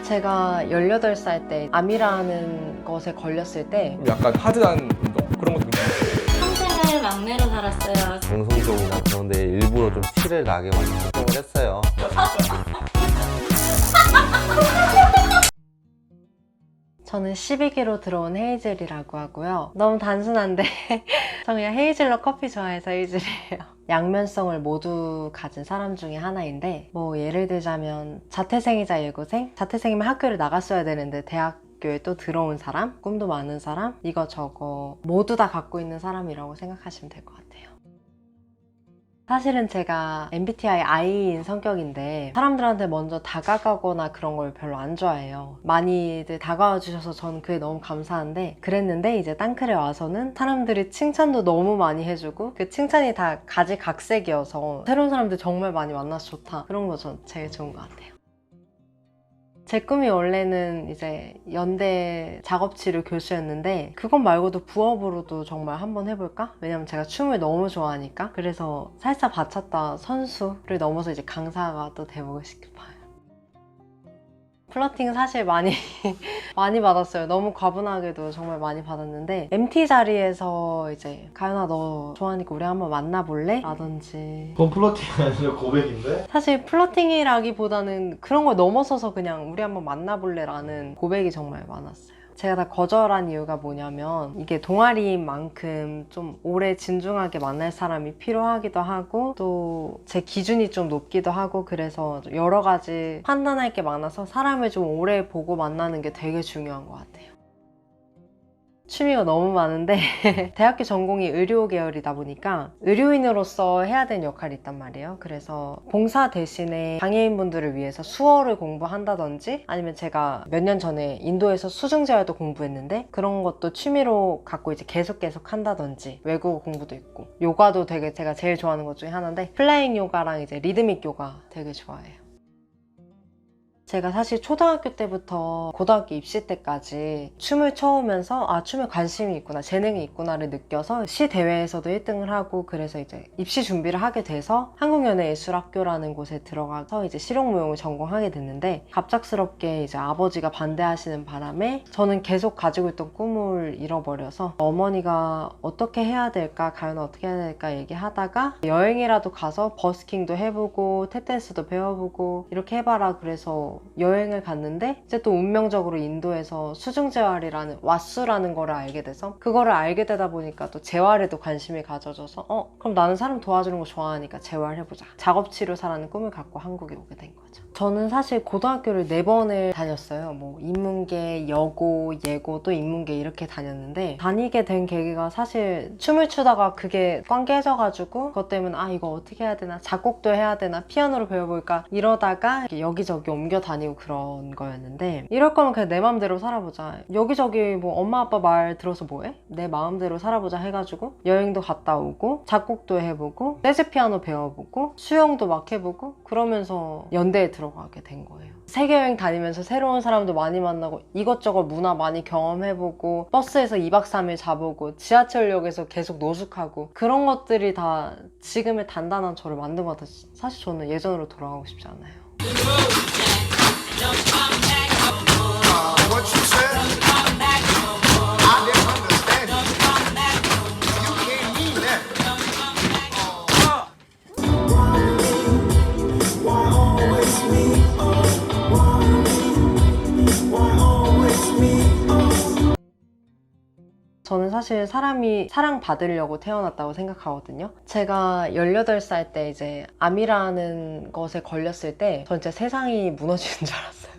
제가 18살 때 암이라는 것에 걸렸을 때 약간 하드한 운동? 그런 것도 괜찮아요. 평생을 막내로 살았어요. 방송적이나 그런데 일부러 좀 티를 나게 많이 활동을 했어요. 저는 12기로 들어온 헤이즐이라고 하고요. 너무 단순한데 저 그냥 헤이즐넛 커피 좋아해서 헤이즐이에요. 양면성을 모두 가진 사람 중에 하나인데 뭐 예를 들자면 자퇴생이자 예고생? 자퇴생이면 학교를 나갔어야 되는데 대학교에 또 들어온 사람? 꿈도 많은 사람? 이거저거 모두 다 갖고 있는 사람이라고 생각하시면 될 것 같아요. 사실은 제가 MBTI I인 성격인데 사람들한테 먼저 다가가거나 그런 걸 별로 안 좋아해요. 많이들 다가와 주셔서 저는 그게 너무 감사한데 그랬는데 이제 땅클에 와서는 사람들이 칭찬도 너무 많이 해주고 그 칭찬이 다 가지각색이어서 새로운 사람들 정말 많이 만나서 좋다. 그런 거 전 제일 좋은 것 같아요. 제 꿈이 원래는 이제 연대 작업치료 교수였는데 그것 말고도 부업으로도 정말 한번 해볼까? 왜냐면 제가 춤을 너무 좋아하니까. 그래서 살사 바차타 선수를 넘어서 이제 강사가 또 돼보고 싶어요. 플러팅 사실 많이 받았어요. 너무 과분하게도 정말 많이 받았는데 MT 자리에서 이제 가연아 너 좋아하니까 우리 한번 만나볼래? 라든지. 그건 플러팅이 아니라 고백인데? 사실 플러팅이라기보다는 그런 걸 넘어서서 그냥 우리 한번 만나볼래 라는 고백이 정말 많았어요. 제가 다 거절한 이유가 뭐냐면 이게 동아리인 만큼 좀 오래 진중하게 만날 사람이 필요하기도 하고 또 제 기준이 좀 높기도 하고 그래서 여러 가지 판단할 게 많아서 사람을 좀 오래 보고 만나는 게 되게 중요한 것 같아요. 취미가 너무 많은데 대학교 전공이 의료 계열이다 보니까 의료인으로서 해야 되는 역할이 있단 말이에요. 그래서 봉사 대신에 장애인분들을 위해서 수어를 공부한다든지 아니면 제가 몇 년 전에 인도에서 수중재활도 공부했는데 그런 것도 취미로 갖고 이제 계속 한다든지 외국어 공부도 있고 요가도 되게 제가 제일 좋아하는 것 중에 하나인데 플라잉 요가랑 이제 리드믹 요가 되게 좋아해요. 제가 사실 초등학교 때부터 고등학교 입시 때까지 춤을 춰오면서 아 춤에 관심이 있구나 재능이 있구나를 느껴서 시 대회에서도 1등을 하고 그래서 이제 입시 준비를 하게 돼서 한국연예예술학교라는 곳에 들어가서 이제 실용무용을 전공하게 됐는데 갑작스럽게 이제 아버지가 반대하시는 바람에 저는 계속 가지고 있던 꿈을 잃어버려서 어머니가 어떻게 해야 될까 가연아 어떻게 해야 될까 얘기하다가 여행이라도 가서 버스킹도 해보고 탭댄스도 배워보고 이렇게 해봐라 그래서 여행을 갔는데 이제 또 운명적으로 인도에서 수중재활이라는 왓수라는 거를 알게 돼서 그거를 알게 되다 보니까 또 재활에도 관심이 가져져서 그럼 나는 사람 도와주는 거 좋아하니까 재활해보자. 작업치료사라는 꿈을 갖고 한국에 오게 된 거죠. 저는 사실 고등학교를 4번을 다녔어요. 뭐 인문계, 여고, 예고 또 인문계 이렇게 다녔는데 다니게 된 계기가 사실 춤을 추다가 그게 꽝 깨져가지고 그것 때문에 아 이거 어떻게 해야 되나 작곡도 해야 되나 피아노를 배워볼까 이러다가 여기저기 옮겨 다니고 그런 거였는데 이럴 거면 그냥 내 마음대로 살아보자. 여기저기 뭐 엄마 아빠 말 들어서 뭐해? 내 마음대로 살아보자 해가지고 여행도 갔다 오고 작곡도 해보고 재즈 피아노 배워보고 수영도 막 해보고 그러면서 연대에 들어가게 된 거예요. 세계여행 다니면서 새로운 사람도 많이 만나고 이것저것 문화 많이 경험해보고 버스에서 2박 3일 자보고 지하철역에서 계속 노숙하고 그런 것들이 다 지금의 단단한 저를 만든 것 같아서 사실 저는 예전으로 돌아가고 싶지 않아요. What you said? I didn't understand it. You can't mean that. Why always me? Why always me? 저는 사실 사람이 사랑받으려고 태어났다고 생각하거든요. 제가 18살 때 이제 암이라는 것에 걸렸을 때 전 진짜 세상이 무너지는 줄 알았어요.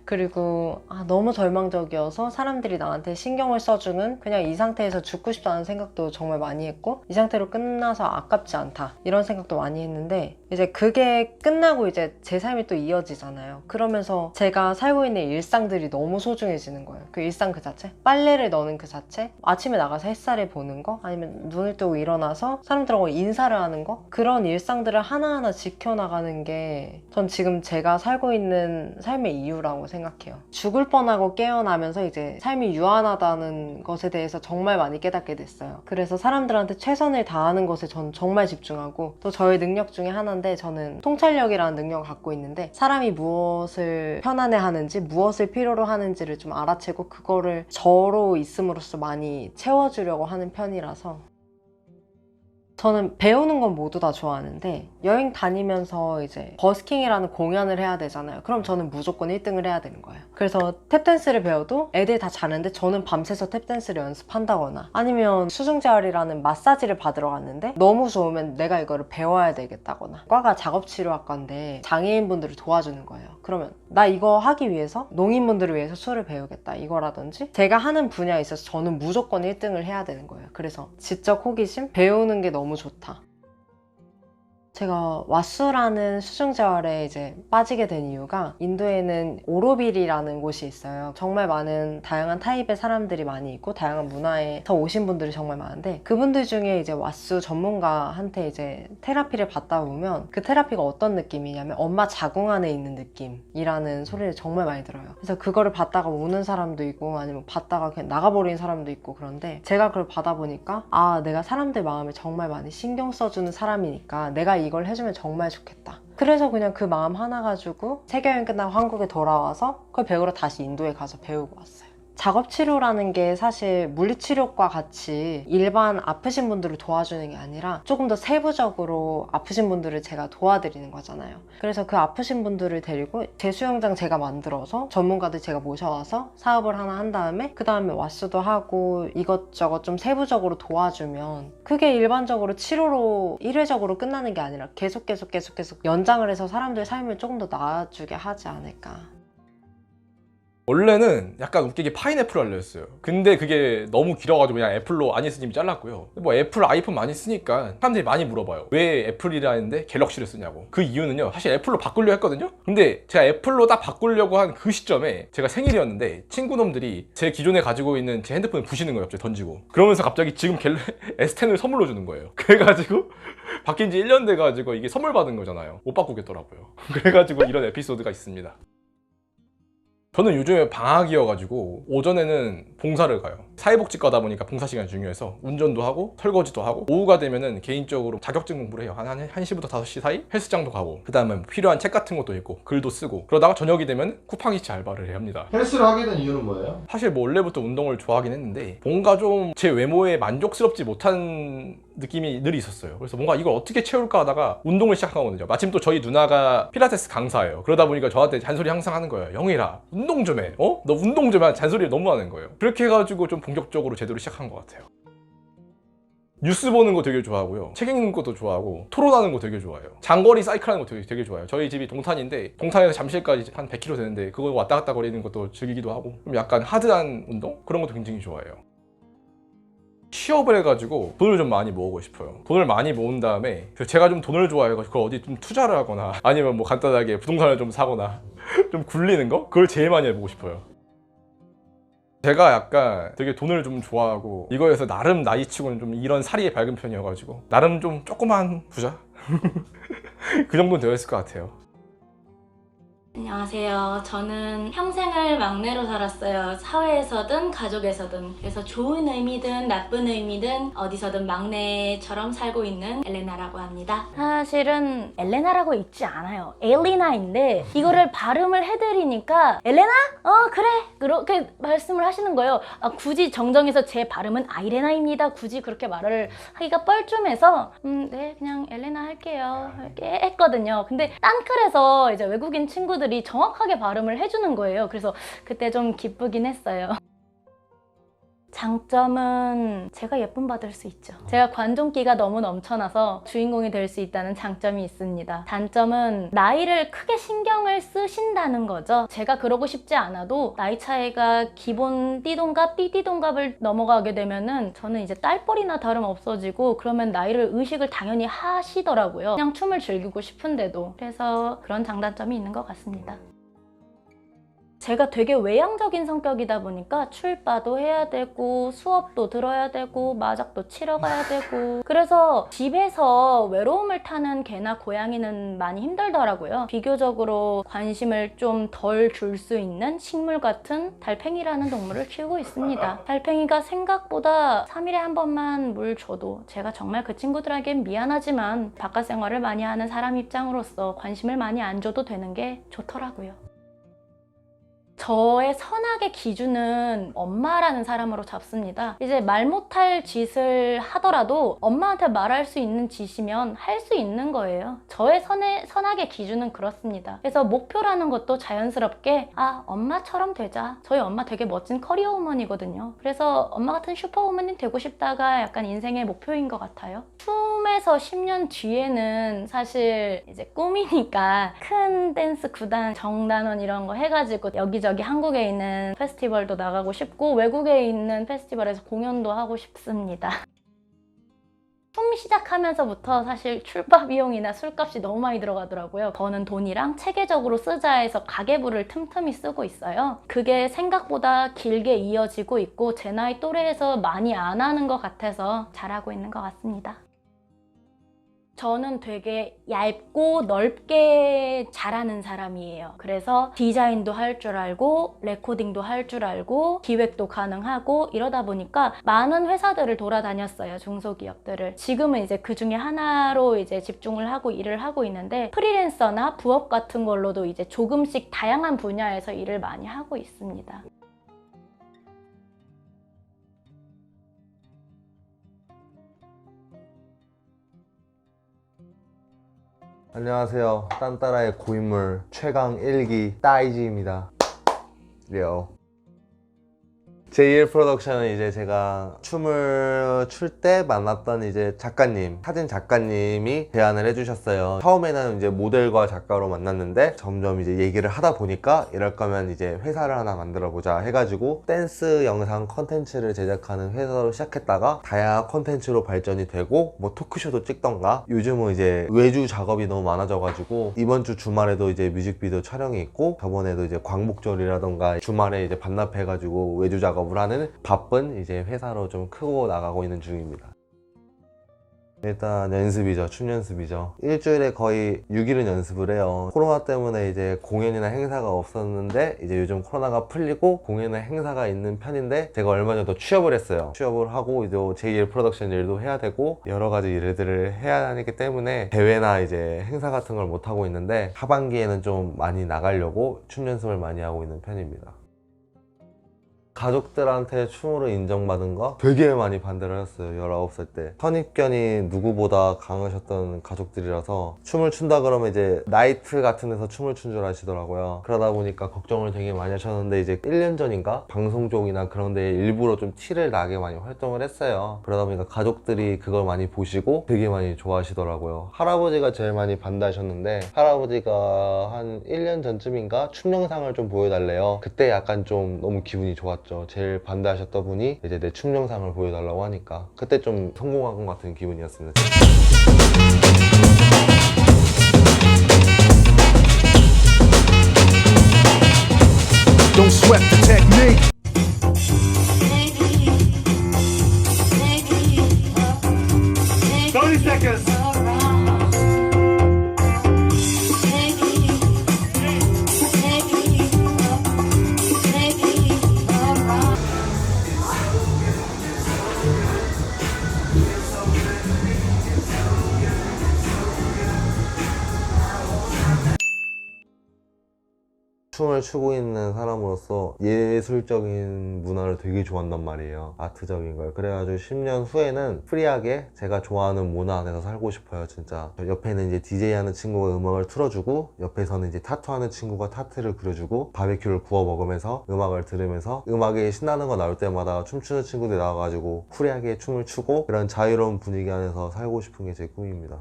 그리고 너무 절망적이어서 사람들이 나한테 신경을 써주는 그냥 이 상태에서 죽고 싶다는 생각도 정말 많이 했고 이 상태로 끝나서 아깝지 않다 이런 생각도 많이 했는데 이제 그게 끝나고 이제 제 삶이 또 이어지잖아요. 그러면서 제가 살고 있는 일상들이 너무 소중해지는 거예요. 그 일상 그 자체? 빨래를 넣는 그 자체? 아침에 나가서 햇살을 보는 거? 아니면 눈을 뜨고 일어나서 사람들하고 인사를 하는 거? 그런 일상들을 하나하나 지켜나가는 게 전 지금 제가 살고 있는 삶의 이유라고 생각해요. 죽을 뻔하고 깨어나면서 이제 삶이 유한하다는 것에 대해서 정말 많이 깨닫게 됐어요. 그래서 사람들한테 최선을 다하는 것에 전 정말 집중하고 또 저의 능력 중에 하나인데 한데 저는 통찰력이라는 능력을 갖고 있는데 사람이 무엇을 편안해하는지 무엇을 필요로 하는지를 좀 알아채고 그거를 저로 있음으로써 많이 채워주려고 하는 편이라서 저는 배우는 건 모두 다 좋아하는데 여행 다니면서 이제 버스킹이라는 공연을 해야 되잖아요. 그럼 저는 무조건 1등을 해야 되는 거예요. 그래서 탭댄스를 배워도 애들이 다 자는데 저는 밤새서 탭댄스를 연습한다거나 아니면 수중재활이라는 마사지를 받으러 갔는데 너무 좋으면 내가 이거를 배워야 되겠다거나 과가 작업치료학과인데 장애인분들을 도와주는 거예요. 그러면 나 이거 하기 위해서 농인분들을 위해서 술을 배우겠다 이거라든지 제가 하는 분야에 있어서 저는 무조건 1등을 해야 되는 거예요. 그래서 지적 호기심, 배우는 게 너무 좋다. 제가 왓수라는 수중재활에 이제 빠지게 된 이유가 인도에는 오로빌이라는 곳이 있어요. 정말 많은 다양한 타입의 사람들이 많이 있고 다양한 문화에서 오신 분들이 정말 많은데 그분들 중에 이제 왓수 전문가한테 이제 테라피를 받다 보면 그 테라피가 어떤 느낌이냐면 엄마 자궁 안에 있는 느낌이라는 소리를 정말 많이 들어요. 그래서 그거를 받다가 우는 사람도 있고 아니면 받다가 그냥 나가버리는 사람도 있고 그런데 제가 그걸 받아보니까 아, 내가 사람들 마음을 정말 많이 신경 써주는 사람이니까 내가 이걸 해주면 정말 좋겠다. 그래서 그냥 그 마음 하나 가지고 세계여행 끝나고 한국에 돌아와서 그걸 배우러 다시 인도에 가서 배우고 왔어요. 작업치료라는 게 사실 물리치료과 같이 일반 아프신 분들을 도와주는 게 아니라 조금 더 세부적으로 아프신 분들을 제가 도와드리는 거잖아요. 그래서 그 아프신 분들을 데리고 제 수영장 제가 만들어서 전문가들 제가 모셔와서 사업을 하나 한 다음에 그 다음에 왓수도 하고 이것저것 좀 세부적으로 도와주면 그게 일반적으로 치료로 일회적으로 끝나는 게 아니라 계속 연장을 해서 사람들 삶을 조금 더 나아지게 하지 않을까. 원래는 약간 웃기게 파인애플 하려 했어요. 근데 그게 너무 길어가지고 그냥 애플로 아니스님이 잘랐고요. 뭐 애플 아이폰 많이 쓰니까 사람들이 많이 물어봐요. 왜 애플이라 했는데 갤럭시를 쓰냐고. 그 이유는요, 사실 애플로 바꾸려 했거든요. 근데 제가 애플로 딱 바꾸려고 한 그 시점에 제가 생일이었는데 친구놈들이 제 기존에 가지고 있는 제 핸드폰을 부시는 거예요. 갑자기 던지고. 그러면서 갑자기 지금 S10을 선물로 주는 거예요. 그래가지고 바뀐 지 1년 돼가지고 이게 선물 받은 거잖아요. 못 바꾸겠더라고요. 그래가지고 이런 에피소드가 있습니다. 저는 요즘에 방학이어가지고 오전에는 봉사를 가요. 사회복지과다 보니까 봉사 시간이 중요해서 운전도 하고 설거지도 하고 오후가 되면은 개인적으로 자격증 공부를 해요. 한 1시부터 5시 사이 헬스장도 가고 그 다음에 필요한 책 같은 것도 읽고 글도 쓰고 그러다가 저녁이 되면 쿠팡이츠 알바를 해야 합니다. 헬스를 하게 된 이유는 뭐예요? 사실 뭐 원래부터 운동을 좋아하긴 했는데 뭔가 좀 제 외모에 만족스럽지 못한 느낌이 늘 있었어요. 그래서 뭔가 이걸 어떻게 채울까 하다가 운동을 시작하거든요. 마침 또 저희 누나가 필라테스 강사예요. 그러다 보니까 저한테 잔소리 항상 하는 거예요. 영일아, 운동 좀 해. 너 운동 좀 해. 잔소리를 너무 하는 거예요. 그렇게 해가지고 좀 본격적으로 제대로 시작한 것 같아요. 뉴스 보는 거 되게 좋아하고요. 책 읽는 것도 좋아하고 토론하는 거 되게 좋아해요. 장거리 사이클하는 거 되게 좋아해요. 저희 집이 동탄인데 동탄에서 잠실까지 한 100km 되는데 그거 왔다 갔다 거리는 것도 즐기기도 하고 좀 약간 하드한 운동? 그런 것도 굉장히 좋아해요. 취업을 해가지고 돈을 좀 많이 모으고 싶어요. 돈을 많이 모은 다음에 제가 좀 돈을 좋아해가지고 그걸 어디 좀 투자를 하거나 아니면 뭐 간단하게 부동산을 좀 사거나 좀 굴리는 거? 그걸 제일 많이 해보고 싶어요. 제가 약간 되게 돈을 좀 좋아하고 이거에서 나름 나이치고는 좀 이런 사리에 밝은 편이어가지고 나름 좀 조그만 부자? 그 정도는 되어 있을 것 같아요. 안녕하세요. 저는 평생을 막내로 살았어요. 사회에서든 가족에서든. 그래서 좋은 의미든 나쁜 의미든 어디서든 막내처럼 살고 있는 엘레나라고 합니다. 사실은 엘레나라고 있지 않아요. 엘리나인데 이거를 발음을 해드리니까 엘레나? 그래. 그렇게 말씀을 하시는 거예요. 굳이 정정해서 제 발음은 아이레나입니다. 굳이 그렇게 말을 하기가 뻘쭘해서 네, 그냥 엘레나 할게요. 이렇게 했거든요. 근데 딴클에서 이제 외국인 친구들이 정확하게 발음을 해주는 거예요. 그래서 그때 좀 기쁘긴 했어요. 장점은 제가 예쁨 받을 수 있죠. 제가 관종기가 너무 넘쳐나서 주인공이 될 수 있다는 장점이 있습니다. 단점은 나이를 크게 신경을 쓰신다는 거죠. 제가 그러고 싶지 않아도 나이 차이가 기본 띠동갑, 띠띠동갑을 넘어가게 되면은 저는 이제 딸뻘이나 다름 없어지고 그러면 나이를 의식을 당연히 하시더라고요. 그냥 춤을 즐기고 싶은데도. 그래서 그런 장단점이 있는 것 같습니다. 제가 되게 외향적인 성격이다 보니까 출바도 해야 되고 수업도 들어야 되고 마작도 치러 가야 되고 그래서 집에서 외로움을 타는 개나 고양이는 많이 힘들더라고요. 비교적으로 관심을 좀 덜 줄 수 있는 식물 같은 달팽이라는 동물을 키우고 있습니다. 달팽이가 생각보다 3일에 한 번만 물 줘도 제가 정말 그 친구들에겐 미안하지만 바깥 생활을 많이 하는 사람 입장으로서 관심을 많이 안 줘도 되는 게 좋더라고요. 저의 선악의 기준은 엄마라는 사람으로 잡습니다. 이제 말 못할 짓을 하더라도 엄마한테 말할 수 있는 짓이면 할 수 있는 거예요. 저의 선악의 기준은 그렇습니다. 그래서 목표라는 것도 자연스럽게 엄마처럼 되자. 저희 엄마 되게 멋진 커리어 우먼이거든요. 그래서 엄마 같은 슈퍼우먼이 되고 싶다가 약간 인생의 목표인 것 같아요. 춤에서 10년 뒤에는 사실 이제 꿈이니까 큰 댄스 구단, 정단원 이런 거 해가지고 여기저기 한국에 있는 페스티벌도 나가고 싶고 외국에 있는 페스티벌에서 공연도 하고 싶습니다. 춤 시작하면서부터 사실 출바 비용이나 술값이 너무 많이 들어가더라고요. 버는 돈이랑 체계적으로 쓰자 해서 가계부를 틈틈이 쓰고 있어요. 그게 생각보다 길게 이어지고 있고 제 나이 또래에서 많이 안 하는 것 같아서 잘하고 있는 것 같습니다. 저는 되게 얇고 넓게 잘하는 사람이에요. 그래서 디자인도 할 줄 알고 레코딩도 할 줄 알고 기획도 가능하고 이러다 보니까 많은 회사들을 돌아다녔어요. 중소기업들을. 지금은 이제 그 중에 하나로 이제 집중을 하고 일을 하고 있는데 프리랜서나 부업 같은 걸로도 이제 조금씩 다양한 분야에서 일을 많이 하고 있습니다. 안녕하세요. 딴따라의 고인물 최강 1기 따이지입니다. 요. 제1 프로덕션은 이제 제가 춤을 출 때 만났던 이제 작가님, 사진 작가님이 제안을 해주셨어요. 처음에는 이제 모델과 작가로 만났는데 점점 이제 얘기를 하다 보니까 이럴 거면 이제 회사를 하나 만들어 보자 해가지고 댄스 영상 컨텐츠를 제작하는 회사로 시작했다가 다양한 컨텐츠로 발전이 되고 뭐 토크쇼도 찍던가 요즘은 이제 외주 작업이 너무 많아져가지고 이번 주 주말에도 이제 뮤직비디오 촬영이 있고 저번에도 이제 광복절이라던가 주말에 이제 반납해가지고 외주 작업을 하는 바쁜 이제 회사로 좀 크고 나가고 있는 중입니다. 일단 연습이죠. 춤 연습이죠. 일주일에 거의 6일은 연습을 해요. 코로나 때문에 이제 공연이나 행사가 없었는데 이제 요즘 코로나가 풀리고 공연이나 행사가 있는 편인데 제가 얼마 전에 또 취업을 했어요. 취업을 하고 이제 제2 프로덕션 일도 해야 되고 여러 가지 일들을 해야 하기 때문에 대회나 이제 행사 같은 걸 못 하고 있는데 하반기에는 좀 많이 나가려고 춤 연습을 많이 하고 있는 편입니다. 가족들한테 춤으로 인정받은 거 되게 많이 반대를 했어요. 19살 때 선입견이 누구보다 강하셨던 가족들이라서 춤을 춘다 그러면 이제 나이트 같은 데서 춤을 춘 줄 아시더라고요. 그러다 보니까 걱정을 되게 많이 하셨는데 이제 1년 전인가 방송 쪽이나 그런 데 일부러 좀 티를 나게 많이 활동을 했어요. 그러다 보니까 가족들이 그걸 많이 보시고 되게 많이 좋아하시더라고요. 할아버지가 제일 많이 반대하셨는데 할아버지가 한 1년 전쯤인가 춤 영상을 좀 보여달래요. 그때 약간 좀 너무 기분이 좋았죠. 제일 반대하셨던 분이 이제 내 춤 영상을 보여달라고 하니까 그때 좀 성공한 것 같은 기분이었습니다. Don't sweat the technique. 30 seconds. 춤을 추고 있는 사람으로서 예술적인 문화를 되게 좋아한단 말이에요. 아트적인 걸. 그래가지고 10년 후에는 프리하게 제가 좋아하는 문화 안에서 살고 싶어요. 진짜 옆에는 이제 DJ 하는 친구가 음악을 틀어주고 옆에서는 이제 타투하는 친구가 타투를 그려주고 바베큐를 구워 먹으면서 음악을 들으면서 음악이 신나는 거 나올 때마다 춤추는 친구들이 나와가지고 프리하게 춤을 추고 그런 자유로운 분위기 안에서 살고 싶은 게 제 꿈입니다.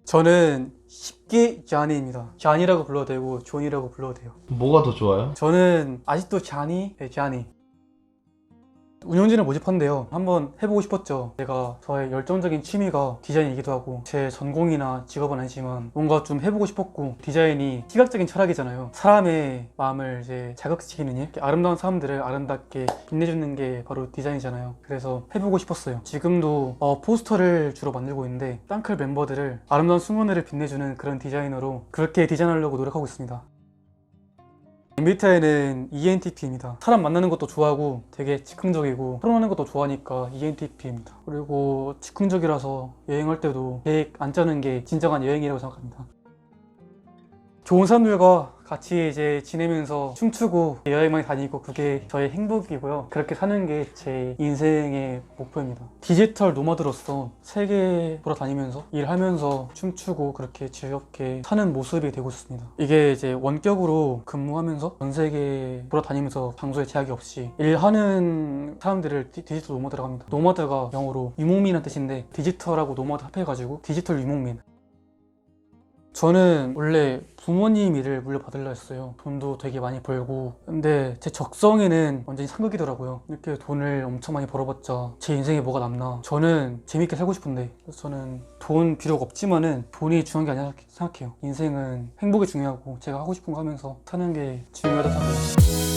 저는 10기 자니입니다. 자니라고 불러도 되고 존이라고 불러도 돼요. 뭐가 더 좋아요? 저는 아직도 자니? 네, 자니. 운영진을 모집한데요. 한번 해보고 싶었죠. 제가 저의 열정적인 취미가 디자인이기도 하고 제 전공이나 직업은 아니지만 뭔가 좀 해보고 싶었고, 디자인이 시각적인 철학이잖아요. 사람의 마음을 이제 자극시키는 일, 이렇게 아름다운 사람들을 아름답게 빛내주는 게 바로 디자인이잖아요. 그래서 해보고 싶었어요. 지금도 포스터를 주로 만들고 있는데 땅클 멤버들을 아름다운 순간들을 빛내주는 그런 디자이너로 그렇게 디자인하려고 노력하고 있습니다. MBTI는 ENTP입니다. 사람 만나는 것도 좋아하고 되게 즉흥적이고 토론하는 것도 좋아하니까 ENTP입니다. 그리고 즉흥적이라서 여행할 때도 계획 안 짜는 게 진정한 여행이라고 생각합니다. 좋은 사람들과 같이 이제 지내면서 춤추고 여행 많이 다니고 그게 저의 행복이고요. 그렇게 사는 게 제 인생의 목표입니다. 디지털 노마드로서 세계 돌아다니면서 일하면서 춤추고 그렇게 즐겁게 사는 모습이 되고 싶습니다. 이게 이제 원격으로 근무하면서 전 세계 돌아다니면서 장소에 제약이 없이 일하는 사람들을 디지털 노마드라고 합니다. 노마드가 영어로 유목민이라는 뜻인데 디지털하고 노마드 합해가지고 디지털 유목민. 저는 원래 부모님 일을 물려받으려 했어요. 돈도 되게 많이 벌고. 근데 제 적성에는 완전히 상극이더라고요. 이렇게 돈을 엄청 많이 벌어봤자 제 인생에 뭐가 남나. 저는 재밌게 살고 싶은데, 그래서 저는 돈 필요가 없지만은 돈이 중요한 게 아니라 생각해요. 인생은 행복이 중요하고 제가 하고 싶은 거 하면서 사는 게 중요하다고 생각해요.